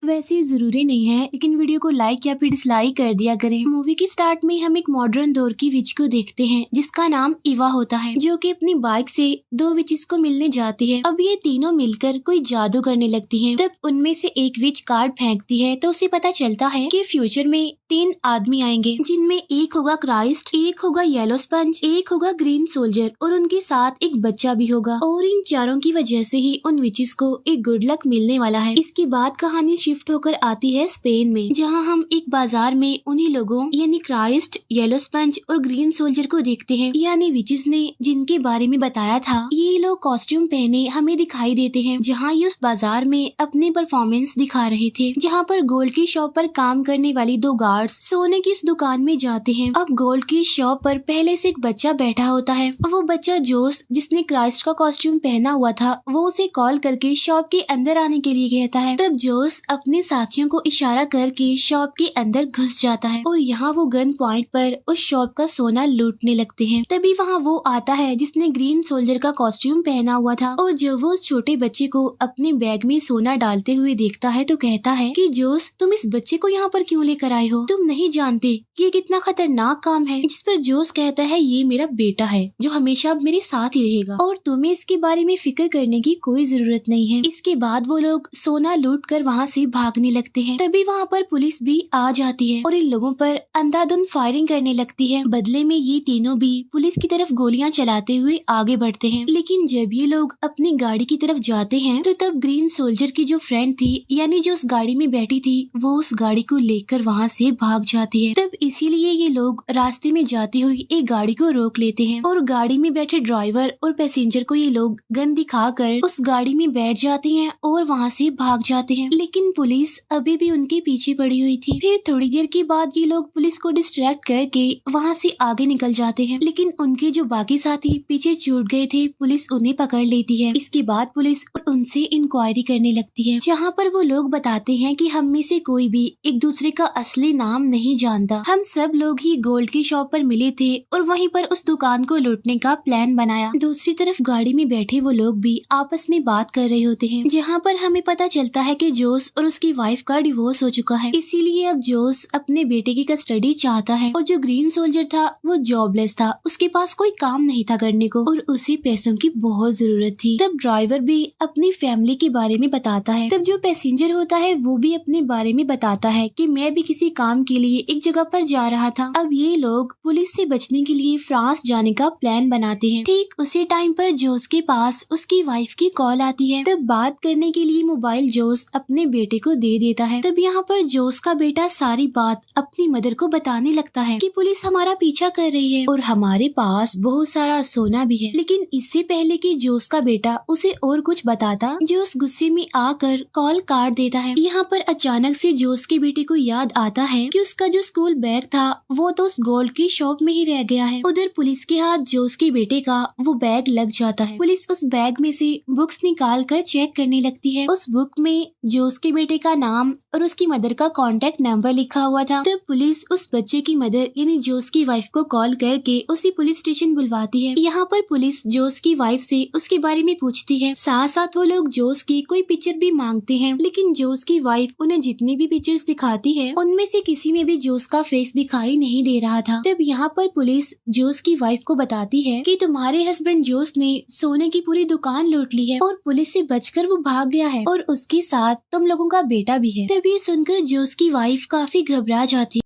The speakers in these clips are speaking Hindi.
वैसे जरूरी नहीं है, लेकिन वीडियो को लाइक या फिर डिसलाइक कर दिया करें। मूवी की स्टार्ट में हम एक मॉडर्न दौर की विच को देखते हैं जिसका नाम इवा होता है, जो कि अपनी बाइक से दो विचेस को मिलने जाती है। अब ये तीनों मिलकर कोई जादू करने लगती हैं। तब उनमें से एक विच कार्ड फेंकती है तो उसे पता चलता है कि फ्यूचर में 3 आदमी आएंगे, जिनमें एक होगा क्राइस्ट, एक होगा येलो स्पंज, एक होगा ग्रीन सोल्जर और उनके साथ एक बच्चा भी होगा। और इन चारों की वजह से ही उन विचेस को एक गुड लक मिलने वाला है। इसके बाद कहानी शिफ्ट होकर आती है स्पेन में, जहां हम एक बाजार में उन्हीं लोगों यानी क्राइस्ट, येलो स्पंज और ग्रीन सोल्जर को देखते हैं, यानी विचेस ने जिनके बारे में बताया था। ये लोग कॉस्ट्यूम पहने हमें दिखाई देते हैं, जहां ये उस बाजार में अपने परफॉर्मेंस दिखा रहे थे। जहां पर गोल्ड की शॉप पर काम करने वाली 2 गार्ड्स सोने की इस दुकान में जाते हैं। अब गोल्ड की शॉप पर पहले से एक बच्चा बैठा होता है। वो बच्चा जोस, जिसने क्राइस्ट का कॉस्ट्यूम पहना हुआ था, वो उसे कॉल करके शॉप के अंदर आने के लिए कहता है। तब जोस अपने साथियों को इशारा करके शॉप के अंदर घुस जाता है और यहाँ वो गन पॉइंट पर उस शॉप का सोना लूटने लगते हैं। तभी वहाँ वो आता है जिसने ग्रीन सोल्जर का कॉस्ट्यूम पहना हुआ था, और जब वो उस छोटे बच्चे को अपने बैग में सोना डालते हुए देखता है तो कहता है कि जोस, तुम इस बच्चे को यहाँ पर क्यों लेकर आए हो? तुम नहीं जानते ये कितना खतरनाक काम है। जिस पर जोस कहता है, ये मेरा बेटा है जो हमेशा अब मेरे साथ ही रहेगा और तुम्हें इसके बारे में फिक्र करने की कोई जरूरत नहीं है। इसके बाद वो लोग सोना लूट कर वहाँ से भागने लगते हैं। तभी वहाँ पर पुलिस भी आ जाती है और इन लोगों पर अंधाधुंध फायरिंग करने लगती है। बदले में ये तीनों भी पुलिस की तरफ गोलियां चलाते हुए आगे बढ़ते हैं। लेकिन जब ये लोग अपनी गाड़ी की तरफ जाते हैं तो तब ग्रीन सोल्जर की जो फ्रेंड थी, यानी जो उस गाड़ी में बैठी थी, वो उस गाड़ी को लेकर वहाँ से भाग जाती है। तब इसीलिए ये लोग रास्ते में जाती हुई एक गाड़ी को रोक लेते हैं और गाड़ी में बैठे ड्राइवर और पैसेंजर को ये लोग गन दिखाकर उस गाड़ी में बैठ जाते हैं और वहाँ से भाग जाते हैं। लेकिन पुलिस अभी भी उनके पीछे पड़ी हुई थी। फिर थोड़ी देर के बाद ये लोग पुलिस को डिस्ट्रैक्ट करके वहाँ से आगे निकल जाते हैं, लेकिन उनके जो बाकी साथी पीछे छूट गए थे, पुलिस उन्हें पकड़ लेती है। इसके बाद पुलिस उनसे इंक्वायरी करने लगती है, जहाँ पर वो लोग बताते हैं कि हम में से कोई भी एक दूसरे का असली नाम नहीं जानता। हम सब लोग ही गोल्ड की शॉप पर मिले थे और वहीं पर उस दुकान को लूटने का प्लान बनाया। दूसरी तरफ गाड़ी में बैठे वो लोग भी आपस में बात कर रहे होते हैं, जहाँ पर हमें पता चलता है कि जोस और उसकी वाइफ का डिवोर्स हो चुका है। इसीलिए अब जोस अपने बेटे की कस्टडी चाहता है, और जो ग्रीन सोल्जर था वो जॉबलेस था, उसके पास कोई काम नहीं था करने को और उसे पैसों की बहुत जरूरत थी। तब ड्राइवर भी अपनी फैमिली के बारे में बताता है। तब जो पैसेंजर होता है वो भी अपने बारे में बताता है कि मैं भी किसी काम के लिए एक जगह पर जा रहा था। अब ये लोग पुलिस से बचने के लिए फ्रांस जाने का प्लान बनाते हैं। ठीक उसी टाइम पर जोस के पास उसकी वाइफ की कॉल आती है। तब बात करने के लिए मोबाइल जोस अपने बेटे को दे देता है। तब यहाँ पर जोस का बेटा सारी बात अपनी मदर को बताने लगता है कि पुलिस हमारा पीछा कर रही है और हमारे पास बहुत सारा सोना भी है। लेकिन इससे पहले कि जोस का बेटा उसे और कुछ बताता, जोस गुस्से में आकर कॉल काट देता है। यहाँ पर अचानक से जोस के बेटे को याद आता है कि उसका जो स्कूल बैग था वो तो उस गोल्ड की शॉप में ही रह गया है। उधर पुलिस के हाथ जोस के बेटे का वो बैग लग जाता है। पुलिस उस बैग में से बुक्स निकाल कर चेक करने लगती है। उस बुक में जोस के बेटे का नाम और उसकी मदर का कॉन्टेक्ट नंबर लिखा हुआ था। तब पुलिस उस बच्चे की मदर यानी जोस की वाइफ को कॉल करके उसे पुलिस स्टेशन बुलवाती है। यहाँ पर पुलिस जोस की वाइफ से उसके बारे में पूछती है। साथ साथ वो लोग जोस की कोई पिक्चर भी मांगते हैं, लेकिन जोस की वाइफ उन्हें जितनी भी पिक्चर्स दिखाती है उनमें से किसी में भी जोस का फेस दिखाई नहीं दे रहा था। तब यहाँ पर पुलिस जोस की वाइफ को बताती है कि तुम्हारे हस्बैंड जोस ने सोने की पूरी दुकान लूट ली है और पुलिस से बचकर वो भाग गया है और उसके साथ तुम लोगों का बेटा भी है। तभी सुनकर जोस की वाइफ काफी घबरा जाती है।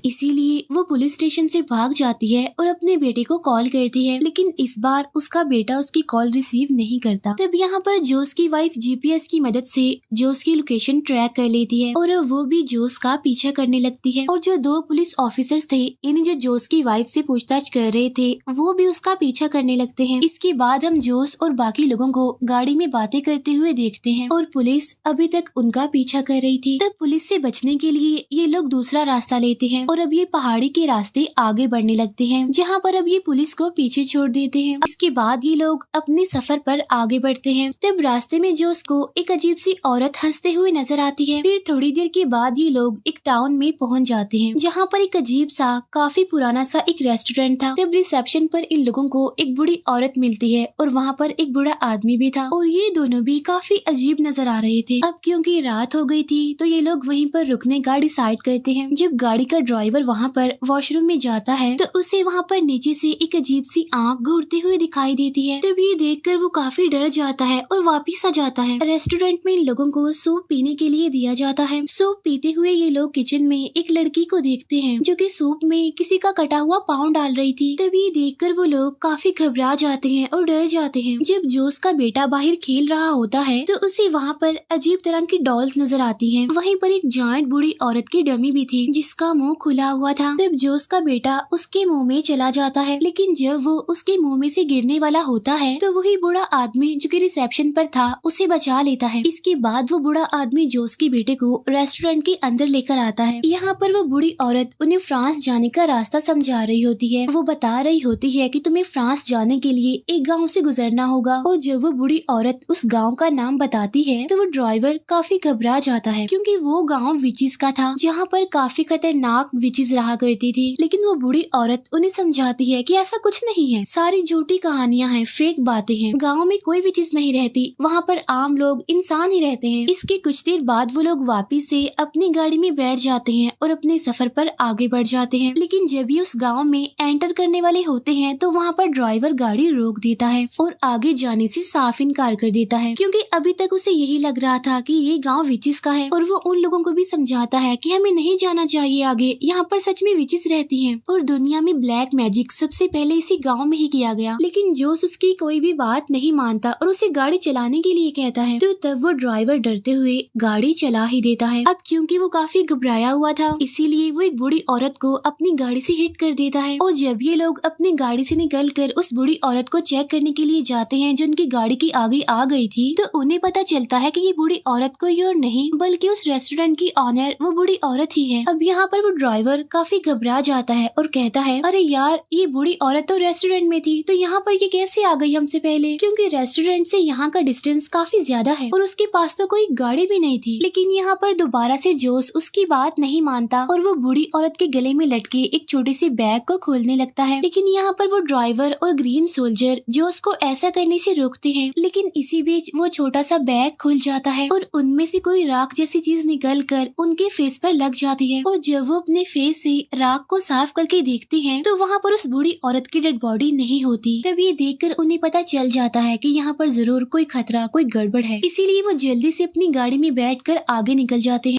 इसीलिए वो पुलिस स्टेशन से भाग जाती है और अपने बेटे को कॉल करती है, लेकिन इस बार उसका बेटा उसकी कॉल रिसीव नहीं करता। तब यहाँ पर जोस की वाइफ जीपीएस की मदद से जोस की लोकेशन ट्रैक कर लेती है और वो भी जोस का पीछा करने लगती है। और जो 2 पुलिस ऑफिसर्स थे, यानी जो जोस की वाइफ से पूछताछ कर रहे थे, वो भी उसका पीछा करने लगते हैं। इसके बाद हम जोस और बाकी लोगों को गाड़ी में बातें करते हुए देखते हैं और पुलिस अभी तक उनका पीछा कर रही थी। तब पुलिस से बचने के लिए ये लोग दूसरा रास्ता लेते हैं हैं और अब ये पहाड़ी के रास्ते आगे बढ़ने लगते हैं, जहाँ पर अब ये पुलिस को पीछे छोड़ देते हैं। इसके बाद ये लोग अपने सफर पर आगे बढ़ते हैं। तब रास्ते में जोस को एक अजीब सी औरत हंसते हुए नजर आती है। फिर थोड़ी देर के बाद ये लोग एक टाउन में पहुंच जाते हैं, जहाँ पर एक अजीब सा काफी पुराना सा एक रेस्टोरेंट था। तब रिसेप्शन पर इन लोगों को एक बूढ़ी औरत मिलती है और वहाँ पर एक बूढ़ा आदमी भी था और ये दोनों भी काफी अजीब नजर आ रहे थे। अब क्योंकि रात हो गई थी तो ये लोग वहीं पर रुकने का डिसाइड करते हैं। जब गाड़ी का ड्राइवर वहाँ पर वॉशरूम में जाता है तो उसे वहाँ पर नीचे से एक अजीब सी आंख घूरते हुए दिखाई देती है। तब ये देखकर वो काफी डर जाता है और वापिस आ जाता है। रेस्टोरेंट में इन लोगों को सूप पीने के लिए दिया जाता है। सूप पीते हुए ये लोग किचन में एक लड़की को देखते हैं जो कि सूप में किसी का कटा हुआ पाँव डाल रही थी। तब ये देखकर वो लोग काफी घबरा जाते हैं और डर जाते हैं। जब जोस का बेटा बाहर खेल रहा होता है तो उसे वहाँ पर अजीब तरह की डॉल्स नजर आती हैं। वहीं पर एक जायंट बूढ़ी औरत की डमी भी थी जिसका मुंह खुला हुआ था। तब जोस का बेटा उसके मुंह में चला जाता है, लेकिन जब वो उसके मुंह में से गिरने वाला होता है तो वही बूढ़ा आदमी जो कि रिसेप्शन पर था उसे बचा लेता है। इसके बाद वो बूढ़ा आदमी जोस के बेटे को रेस्टोरेंट के अंदर लेकर आता है। यहाँ पर वो बूढ़ी औरत उन्हें फ्रांस जाने का रास्ता समझा रही होती है। वो बता रही होती है कि तुम्हें फ्रांस जाने के लिए एक गाँव से गुजरना होगा और जब वो बूढ़ी औरत उस गाँव का नाम बताती है तो वो ड्राइवर काफी घबरा जाता है, क्योंकि वो गाँव विचिस का था जहाँ पर काफी खतरनाक विचिस रहा करती थी। लेकिन वो बूढ़ी औरत उन्हें समझाती है कि ऐसा कुछ नहीं है, सारी झूठी कहानियां हैं, फेक बातें हैं, गाँव में कोई भी चीज नहीं रहती, वहाँ पर आम लोग इंसान ही रहते हैं। इसके कुछ देर बाद वो लोग वापिस से अपनी गाड़ी में बैठ जाते हैं और अपने सफर पर आगे बढ़ जाते हैं। लेकिन जब ये उस गाँव में एंटर करने वाले होते हैं तो वहाँ पर ड्राइवर गाड़ी रोक देता है और आगे जाने से साफ इनकार कर देता है, क्योंकि अभी तक उसे यही लग रहा था कि ये गाँव विचिस का है। और वो उन लोगों को भी समझाता है कि हमें नहीं जाना चाहिए आगे, यहाँ पर सच में विचिस रहती हैं और दुनिया में ब्लैक मैजिक सबसे पहले इसी गाँव में ही किया गया। लेकिन जोस उसकी कोई भी बात नहीं मानता और उसे गाड़ी चलाने के लिए कहता है। तो तब वो ड्राइवर डरते हुए गाड़ी चला ही देता है। अब क्योंकि वो काफी घबराया हुआ था इसीलिए वो एक बूढ़ी औरत को अपनी गाड़ी से हिट कर देता है। और जब ये लोग अपनी गाड़ी से निकलकर उस बूढ़ी औरत को चेक करने के लिए जाते हैं जो उनकी गाड़ी की आगे आ गई थी, तो उन्हें पता चलता है कि ये बूढ़ी औरत कोई और नहीं बल्कि उस रेस्टोरेंट की ऑनर वो बूढ़ी औरत ही है। अब यहाँ पर वो ड्राइवर काफी घबरा जाता है और कहता है, अरे यार ये बूढ़ी औरत तो रेस्टोरेंट में थी, तो यहाँ पर ये कैसे आ गई हमसे पहले, क्योंकि रेस्टोरेंट से यहाँ का डिस्टेंस काफी ज्यादा है और उसके पास तो कोई गाड़ी भी नहीं थी। लेकिन यहाँ पर दोबारा से जोस उसकी बात नहीं मानता और वो बूढ़ी औरत के गले में लटके एक छोटे से बैग को खोलने लगता है। लेकिन यहाँ पर वो ड्राइवर और ग्रीन सोल्जर जोस को ऐसा करने से रोकते हैं। लेकिन इसी बीच वो छोटा सा बैग खुल जाता है और उनमें से कोई राख जैसी चीज निकल कर उनके फेस पर लग जाती है। और जब वो अपने फेस से राख को साफ करके देखते हैं तो वहाँ पर उस बूढ़ी औरत की डेड बॉडी नहीं होती। तब ये देखकर उन्हें पता चल जाता है कि यहाँ पर जरूर कोई खतरा, कोई गड़बड़ है। इसीलिए वो जल्दी से अपनी गाड़ी में बैठकर आगे निकल जाते हैं।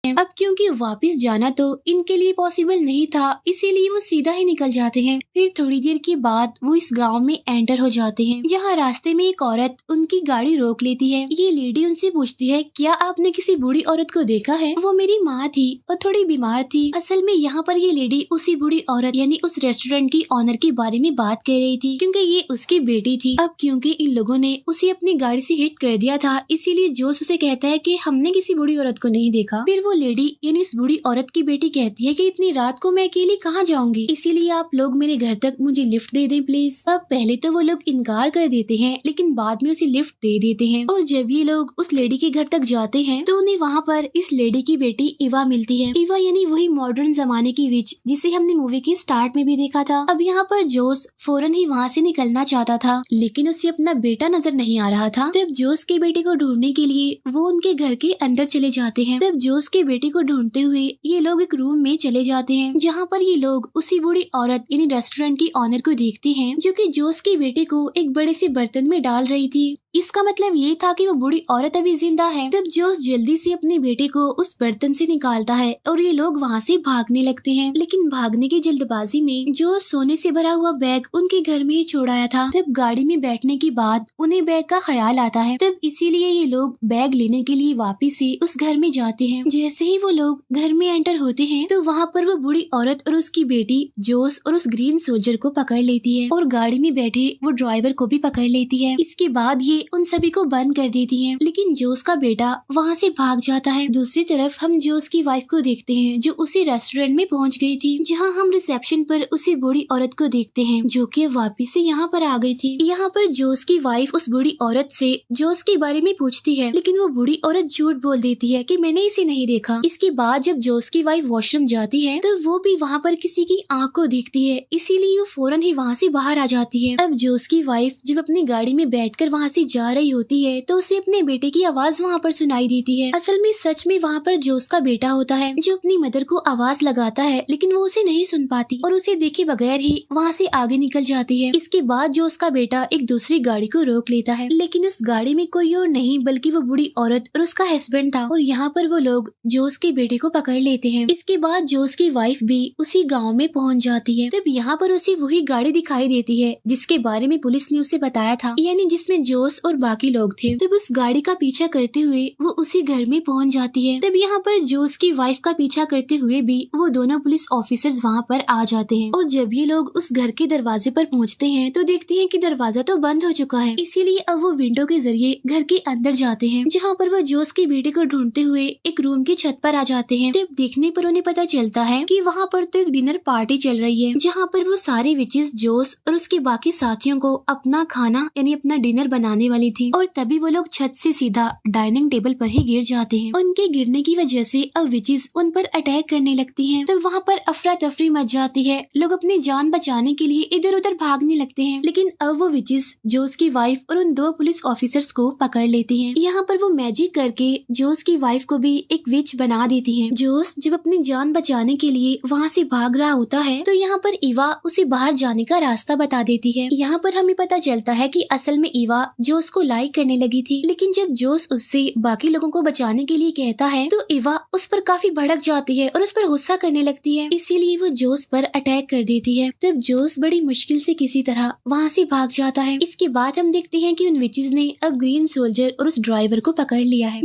अब क्योंकि वापस जाना तो इनके लिए पॉसिबल नहीं था, इसीलिए वो सीधा ही निकल जाते हैं। फिर थोड़ी देर के बाद वो इस गांव में एंटर हो जाते हैं, जहां रास्ते में एक औरत उनकी गाड़ी रोक लेती है। ये लेडी उनसे पूछती है, क्या आपने किसी बूढ़ी औरत को देखा है? वो मेरी माँ थी और थोड़ी बीमार थी। असल में यहाँ पर ये लेडी उसी बूढ़ी औरत यानी उस रेस्टोरेंट की ऑनर के बारे में बात कर रही थी, क्योंकि ये उसकी बेटी थी। अब क्योंकि इन लोगों ने उसे अपनी गाड़ी से हिट कर दिया था, इसीलिए जोस उसे कहता है कि हमने किसी बूढ़ी औरत को नहीं देखा। फिर वो लेडी यानी इस बूढ़ी औरत की बेटी कहती है कि इतनी रात को मैं अकेली कहाँ जाऊंगी, इसीलिए आप लोग मेरे घर तक मुझे लिफ्ट दे दें प्लीज। अब पहले तो वो लोग इनकार कर देते हैं, लेकिन बाद में उसे लिफ्ट दे देते हैं। और जब ये लोग उस लेडी के घर तक जाते हैं तो उन्हें वहाँ पर इस लेडी की बेटी इवा मिलती है। इवा यानी वही मॉडर्न जमाने की विच जिसे हमने मूवी के स्टार्ट में भी देखा था। अब यहाँ पर जोस फौरन ही वहाँ से निकलना चाहता था, लेकिन उसे अपना बेटा नजर नहीं आ रहा था। तब जोस के बेटे को ढूंढने के लिए वो उनके घर के अंदर चले जाते हैं। तब जोस के बेटे को ढूंढते हुए ये लोग एक रूम में चले जाते हैं, जहाँ पर ये लोग उसी बूढ़ी औरत यानी रेस्टोरेंट की ऑनर को देखते हैं, जो कि जोस के बेटे को एक बड़े से बर्तन में डाल रही थी। इसका मतलब ये था कि वो बूढ़ी औरत अभी जिंदा है। तब जोस जल्दी से अपने बेटे को उस बर्तन से निकालता है और ये लोग वहाँ से भागने लगते हैं। लेकिन भागने की जल्दबाजी में जोस सोने से भरा हुआ बैग उनके घर में ही छोड़ आया था। तब गाड़ी में बैठने के बाद उन्हें बैग का ख्याल आता है। तब इसीलिए ये लोग बैग लेने के लिए वापिस से उस घर में जाते हैं। जैसे जैसे ही वो लोग घर में एंटर होते हैं तो वहाँ पर वो बूढ़ी औरत और उसकी बेटी जोस और उस ग्रीन सोल्जर को पकड़ लेती है और गाड़ी में बैठे वो ड्राइवर को भी पकड़ लेती है। इसके बाद ये उन सभी को बंद कर देती है, लेकिन जोस का बेटा वहाँ से भाग जाता है। दूसरी तरफ हम जोस की वाइफ को देखते हैं जो उसी रेस्टोरेंट में पहुँच गई थी, जहाँ हम रिसेप्शन पर उसी बूढ़ी औरत को देखते हैं जो कि वापिस से यहाँ पर आ गई थी। यहाँ पर जोस की वाइफ उस बूढ़ी औरत से जोस के बारे में पूछती है, लेकिन वो बूढ़ी औरत झूठ बोल देती है कि मैंने इसे नहीं देखा। इसके बाद जब जोस की वाइफ वॉशरूम जाती है तो वो भी वहाँ पर किसी की आंख को देखती है, इसीलिए वो फौरन ही वहाँ से बाहर आ जाती है। अब जोस की वाइफ जब अपनी गाड़ी में बैठकर वहाँ से जा रही होती है तो उसे अपने बेटे की आवाज वहाँ पर सुनाई देती है। असल में सच में वहाँ पर जोस का बेटा होता है जो अपनी मदर को आवाज लगाता है, लेकिन वो उसे नहीं सुन पाती और उसे देखे बगैर ही वहाँ से आगे निकल जाती है। इसके बाद जोस का बेटा एक दूसरी गाड़ी को रोक लेता है, लेकिन उस गाड़ी में कोई और नहीं बल्कि वो बूढ़ी औरत और उसका हस्बैंड था और यहाँ पर वो लोग जोस के बेटे को पकड़ लेते हैं। इसके बाद जोस की वाइफ भी उसी गाँव में पहुँच जाती है। तब यहाँ पर उसे वही गाड़ी दिखाई देती है जिसके बारे में पुलिस ने उसे बताया था, यानी जिसमें जोस और बाकी लोग थे। तब उस गाड़ी का पीछा करते हुए वो उसी घर में पहुँच जाती है। तब यहाँ पर जोस की वाइफ का पीछा करते हुए भी वो दोनों पुलिस ऑफिसर्स वहाँ पर आ जाते हैं और जब ये लोग उस घर के दरवाजे पर पहुँचते हैं तो देखते हैं कि दरवाजा तो बंद हो चुका है, इसीलिए अब वो विंडो के जरिए घर के अंदर जाते हैं, जहाँ पर वो जोस के बेटे को ढूंढते हुए एक रूम की छत पर आ जाते हैं। तब देखने पर उन्हें पता चलता है कि वहाँ पर तो एक डिनर पार्टी चल रही है, जहाँ पर वो सारी विचेस जोस और उसके बाकी साथियों को अपना खाना यानी अपना डिनर बनाने वाली थी और तभी वो लोग छत से सीधा डाइनिंग टेबल पर ही गिर जाते हैं। उनके गिरने की वजह से अब विचेस उन पर अटैक करने लगती हैं। तब वहाँ पर अफरा तफरी मच जाती है, लोग अपनी जान बचाने के लिए इधर उधर भागने लगते हैं, लेकिन अब वो विचेस जोस की वाइफ और उन दो पुलिस ऑफिसर्स को पकड़ लेती हैं। यहाँ पर वो मैजिक करके जोस की वाइफ को भी एक विच बना देती हैं। जोस जब अपनी जान बचाने के लिए वहाँ से भाग रहा होता है तो यहाँ पर ईवा उसे बाहर जाने का रास्ता बता देती है। यहाँ पर हमें पता चलता है कि असल में ईवा जोस को लाइक करने लगी थी, लेकिन जब जोस उससे बाकी लोगों को बचाने के लिए कहता है तो ईवा उस पर काफी भड़क जाती है और उस पर गुस्सा करने लगती है, इसीलिए वो जोस पर अटैक कर देती है। तब जोस बड़ी मुश्किल से किसी तरह वहाँ से भाग जाता है। इसके बाद हम देखते हैं कि उन विचेस ने अब ग्रीन सोल्जर और उस ड्राइवर को पकड़ लिया है।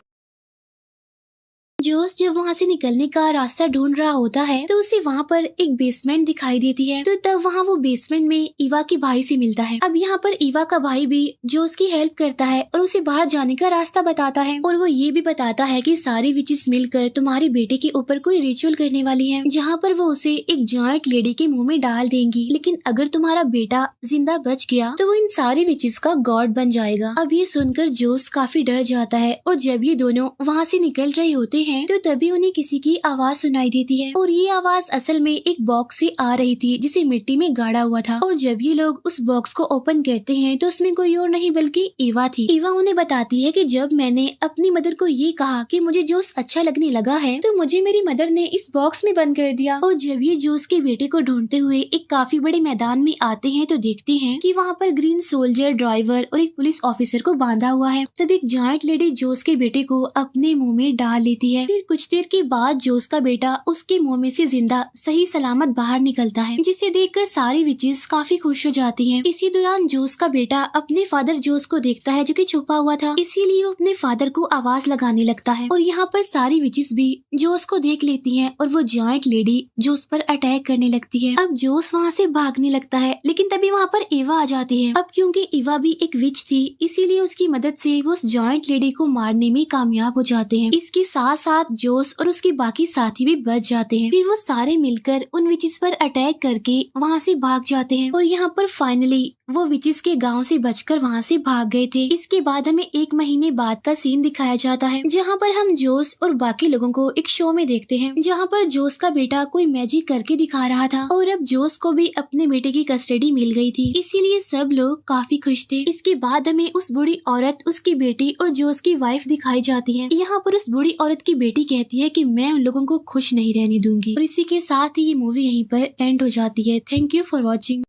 जोस जब वहाँ से निकलने का रास्ता ढूंढ रहा होता है तो उसे वहाँ पर एक बेसमेंट दिखाई देती है, तो तब वहाँ वो बेसमेंट में ईवा के भाई से मिलता है। अब यहाँ पर ईवा का भाई भी जोस की हेल्प करता है और उसे बाहर जाने का रास्ता बताता है और वो ये भी बताता है कि सारी विचेस मिलकर तुम्हारे बेटे के ऊपर कोई रिचुअल करने वाली है, जहाँ पर वो उसे एक जायंट लेडी के मुँह में डाल देंगी, लेकिन अगर तुम्हारा बेटा जिंदा बच गया तो वो इन सारी विचेस का गॉड बन जाएगा। अब ये सुनकर जोस काफी डर जाता है और जब ये दोनों वहाँ से निकल रहे होते हैं तो तभी उन्हें किसी की आवाज सुनाई देती है और ये आवाज असल में एक बॉक्स से आ रही थी जिसे मिट्टी में गाड़ा हुआ था। और जब ये लोग उस बॉक्स को ओपन करते हैं तो उसमें कोई और नहीं बल्कि ईवा थी। ईवा उन्हें बताती है कि जब मैंने अपनी मदर को ये कहा कि मुझे जोस अच्छा लगने लगा है तो मुझे मेरी मदर ने इस बॉक्स में बंद कर दिया। और जब ये जोस के बेटे को ढूंढते हुए एक काफी बड़े मैदान में आते हैं तो देखते हैं कि वहाँ पर ग्रीन सोल्जर, ड्राइवर और एक पुलिस ऑफिसर को बांधा हुआ है। तब एक जायंट लेडी जोस के बेटे को अपने मुँह में डाल लेती है। फिर कुछ देर के बाद जोस का बेटा उसके मुंह में से जिंदा सही सलामत बाहर निकलता है, जिसे देखकर सारी विचेस काफी खुश हो जाती हैं। इसी दौरान जोस का बेटा अपने फादर जोस को देखता है जो कि छुपा हुआ था, इसीलिए वो अपने फादर को आवाज लगाने लगता है और यहाँ पर सारी विचेस भी जोस को देख लेती हैं और वो जायंट लेडी जोस पर अटैक करने लगती है। अब जोस वहाँ से भागने लगता है, लेकिन तभी वहाँ पर ईवा आ जाती है। अब क्योंकि ईवा भी एक विच थी इसीलिए उसकी मदद से वो उस जायंट लेडी को मारने में कामयाब हो जाते हैं। इसके साथ साथ जोस और उसके बाकी साथी भी बच जाते हैं। फिर वो सारे मिलकर उन विचेस पर अटैक करके वहाँ से भाग जाते हैं और यहाँ पर फाइनली वो विचेस के गांव से बचकर वहाँ से भाग गए थे। इसके बाद हमें 1 महीने बाद का सीन दिखाया जाता है, जहाँ पर हम जोस और बाकी लोगों को एक शो में देखते हैं, जहाँ पर जोस का बेटा कोई मैजिक करके दिखा रहा था और अब जोस को भी अपने बेटे की कस्टडी मिल गई थी, इसीलिए सब लोग काफी खुश थे। इसके बाद हमें उस बूढ़ी औरत, उसकी बेटी और जोस की वाइफ दिखाई जाती है। यहाँ पर उस बूढ़ी औरत की बेटी कहती है कि मैं उन लोगों को खुश नहीं रहने दूंगी और इसी के साथ ही ये मूवी यहीं पर एंड हो जाती है। Thank you for watching.